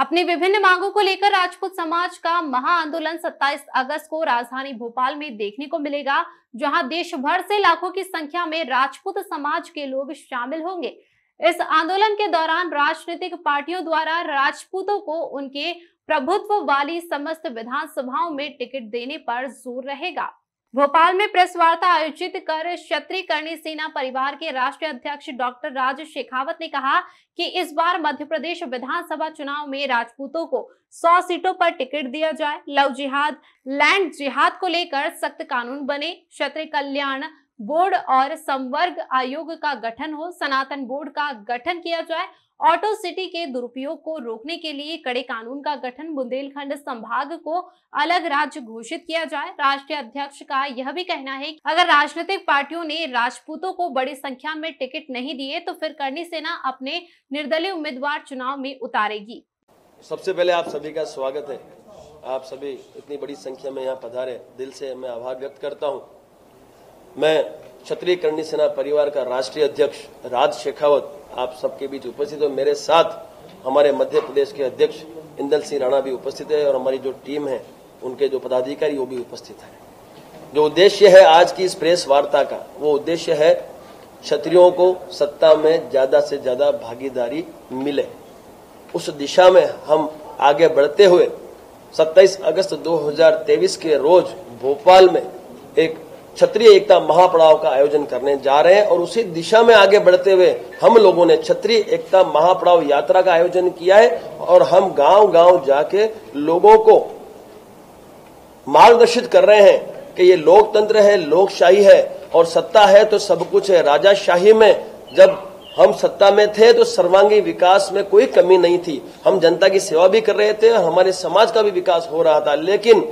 अपनी विभिन्न मांगों को लेकर राजपूत समाज का महाआंदोलन 27 अगस्त को राजधानी भोपाल में देखने को मिलेगा, जहां देश भर से लाखों की संख्या में राजपूत समाज के लोग शामिल होंगे। इस आंदोलन के दौरान राजनीतिक पार्टियों द्वारा राजपूतों को उनके प्रभुत्व वाली समस्त विधानसभाओं में टिकट देने पर जोर रहेगा। भोपाल में प्रेस वार्ता आयोजित कर क्षत्रिय करणी सेना परिवार के राष्ट्रीय अध्यक्ष डॉक्टर राज शेखावत ने कहा कि इस बार मध्य प्रदेश विधानसभा चुनाव में राजपूतों को 100 सीटों पर टिकट दिया जाए। लव जिहाद, लैंड जिहाद को लेकर सख्त कानून बने, क्षत्रिय कल्याण बोर्ड और संवर्ग आयोग का गठन हो, सनातन बोर्ड का गठन किया जाए, ऑटो सिटी के दुरुपयोग को रोकने के लिए कड़े कानून का गठन, बुंदेलखंड संभाग को अलग राज्य घोषित किया जाए। राष्ट्रीय अध्यक्ष का यह भी कहना है कि अगर राजनीतिक पार्टियों ने राजपूतों को बड़ी संख्या में टिकट नहीं दिए तो फिर करणी सेना अपने निर्दलीय उम्मीदवार चुनाव में उतारेगी। सबसे पहले आप सभी का स्वागत है। आप सभी इतनी बड़ी संख्या में यहाँ पधारे, दिल से मैं आभार व्यक्त करता हूँ। मैं क्षत्रिय करणी सेना परिवार का राष्ट्रीय अध्यक्ष राज शेखावत आप सबके बीच उपस्थित है। मेरे साथ हमारे मध्य प्रदेश के अध्यक्ष इंदल सिंह राणा भी उपस्थित है और हमारी जो टीम है उनके जो पदाधिकारी वो भी उपस्थित है। जो उद्देश्य है आज की इस प्रेस वार्ता का, वो उद्देश्य है क्षत्रियों को सत्ता में ज्यादा से ज्यादा भागीदारी मिले। उस दिशा में हम आगे बढ़ते हुए 27 अगस्त 2023 के रोज भोपाल में एक क्षत्रिय एकता महापड़ाव का आयोजन करने जा रहे हैं और उसी दिशा में आगे बढ़ते हुए हम लोगों ने क्षत्रिय एकता महापड़ाव यात्रा का आयोजन किया है और हम गांव-गांव जाके लोगों को मार्गदर्शित कर रहे हैं कि ये लोकतंत्र है, लोकशाही है और सत्ता है तो सब कुछ है। राजाशाही में जब हम सत्ता में थे तो सर्वांगीण विकास में कोई कमी नहीं थी, हम जनता की सेवा भी कर रहे थे, हमारे समाज का भी विकास हो रहा था। लेकिन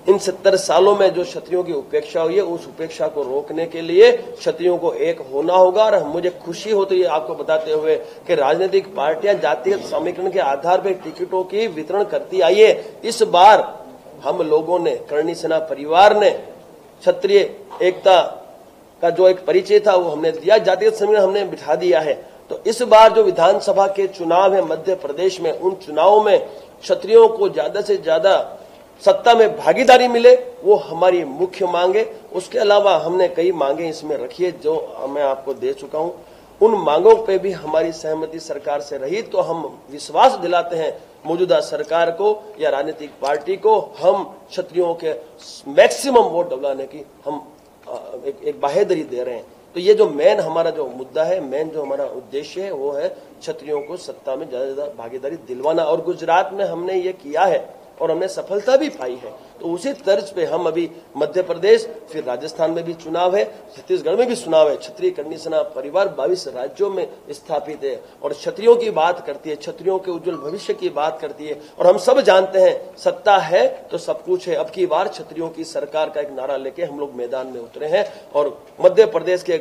इन 70 सालों में जो क्षत्रियों की उपेक्षा हुई है, उस उपेक्षा को रोकने के लिए क्षत्रियों को एक होना होगा। और मुझे खुशी होती है आपको बताते हुए कि राजनीतिक पार्टियां जातिगत समीकरण के आधार पर टिकटों की वितरण करती आई है। इस बार हम लोगों ने, करणी सेना परिवार ने क्षत्रिय एकता का जो एक परिचय था वो हमने दिया, जातिगत समीकरण हमने बिठा दिया है। तो इस बार जो विधानसभा के चुनाव है मध्य प्रदेश में, उन चुनावों में क्षत्रियों को ज्यादा से ज्यादा सत्ता में भागीदारी मिले, वो हमारी मुख्य मांग है। उसके अलावा हमने कई मांगे इसमें रखी है जो मैं आपको दे चुका हूं। उन मांगों पे भी हमारी सहमति सरकार से रही तो हम विश्वास दिलाते हैं मौजूदा सरकार को या राजनीतिक पार्टी को, हम क्षत्रियों के मैक्सिमम वोट दिलाने की हम एक बाहेदरी दे रहे हैं। तो ये जो मेन हमारा जो मुद्दा है, मेन जो हमारा उद्देश्य है वो है क्षत्रियों को सत्ता में ज्यादा से ज्यादा भागीदारी दिलवाना। और गुजरात में हमने ये किया है और हमने सफलता भी पाई है। तो उसी तर्ज पे हम अभी मध्य प्रदेश, फिर राजस्थान में भी चुनाव है, छत्तीसगढ़ में भी चुनाव है। क्षत्रिय करणी सेना परिवार 22 राज्यों में स्थापित है और क्षत्रियों की बात करती है, क्षत्रियों के उज्जवल भविष्य की बात करती है। और हम सब जानते हैं सत्ता है तो सब कुछ है। अब की बार क्षत्रियों की सरकार का एक नारा लेके हम लोग मैदान में उतरे हैं और मध्य प्रदेश के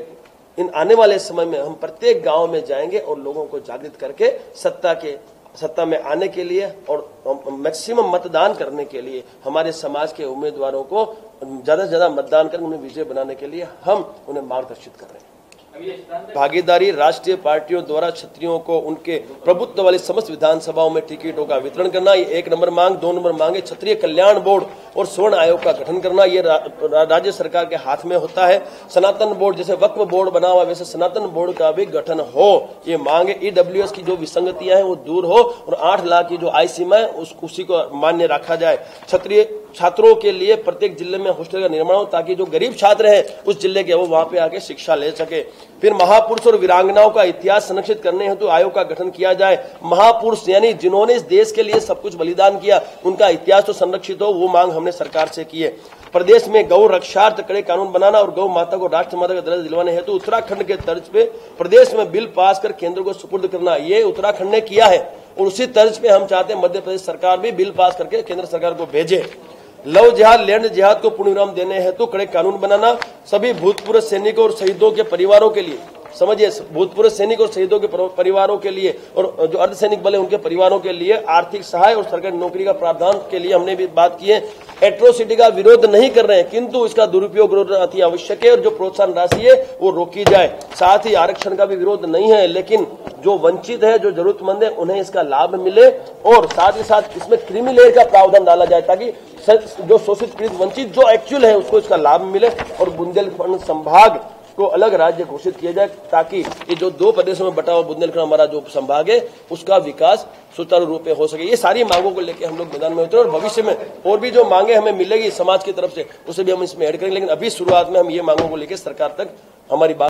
इन आने वाले समय में हम प्रत्येक गांव में जाएंगे और लोगों को जागृत करके सत्ता में आने के लिए और मैक्सिमम मतदान करने के लिए, हमारे समाज के उम्मीदवारों को ज्यादा से ज्यादा मतदान कर उन्हें विजय बनाने के लिए हम उन्हें मार्गदर्शित कर रहे हैं। भागीदारी राष्ट्रीय पार्टियों द्वारा क्षत्रियों को उनके प्रभुत्व वाली समस्त विधानसभाओं में टिकटों का वितरण करना, ये 1 नंबर मांग। 2 नंबर मांग है क्षत्रिय कल्याण बोर्ड और स्वर्ण आयोग का गठन करना, ये राज्य सरकार के हाथ में होता है। सनातन बोर्ड, जैसे वक्फ बोर्ड बना हुआ वैसे सनातन बोर्ड का भी गठन हो, ये मांग है। EWS की जो विसंगतियां हैं वो दूर हो और 8 लाख की जो आय सीमा है उसी को मान्य रखा जाए। क्षत्रिय छात्रों के लिए प्रत्येक जिले में हॉस्टल का निर्माण हो ताकि जो गरीब छात्र हैं उस जिले के वो वहां पे आके शिक्षा ले सके। फिर महापुरुष और वीरांगनाओं का इतिहास संरक्षित करने हेतु आयोग का गठन किया जाए। महापुरुष यानी जिन्होंने इस देश के लिए सब कुछ बलिदान किया, उनका इतिहास तो संरक्षित हो, वो मांग हमने सरकार से की है। प्रदेश में गौ रक्षार्थ कड़े कानून बनाना और गौ माता को राष्ट्र माता का दर्जा दिलवाने हेतु उत्तराखंड के तर्ज पे प्रदेश में बिल पास कर केंद्र को सुपुर्द करना, ये उत्तराखंड ने किया है और उसी तर्ज पे हम चाहते हैं मध्य प्रदेश सरकार भी बिल पास करके केंद्र सरकार को भेजे। लव जिहाद, लैंड जिहाद को पूर्ण विराम देने हेतु कड़े कानून बनाना, सभी भूतपूर्व सैनिकों और शहीदों के परिवारों के लिए, समझिए भूतपूर्व सैनिक और शहीदों के परिवारों के लिए और जो अर्धसैनिक बल है उनके परिवारों के लिए आर्थिक सहाय और सरकारी नौकरी का प्रावधान के लिए हमने भी बात की है। एट्रोसिटी का विरोध नहीं कर रहे हैं, किंतु इसका दुरुपयोग अति आवश्यक है और जो प्रोत्साहन राशि है वो रोकी जाए। साथ ही आरक्षण का भी विरोध नहीं है, लेकिन जो वंचित है, जो जरूरतमंद है, उन्हें इसका लाभ मिले और साथ ही साथ इसमें क्रीमी लेयर का प्रावधान डाला जाए ताकि जो शोषित पीड़ित वंचित जो एक्चुअल है उसको इसका लाभ मिले और बुंदेलखंड संभाग को अलग राज्य घोषित किया जाए ताकि ये जो 2 प्रदेशों में बटा हुआ बुंदेलखंड हमारा जो संभाग है उसका विकास सुचारू रूप में हो सके। ये सारी मांगों को लेकर हम लोग मैदान में उतरे और भविष्य में और भी जो मांगे हमें मिलेगी समाज की तरफ से उसे भी हम इसमें ऐड करेंगे, लेकिन अभी शुरुआत में हम ये मांगों को लेकर सरकार तक हमारी बात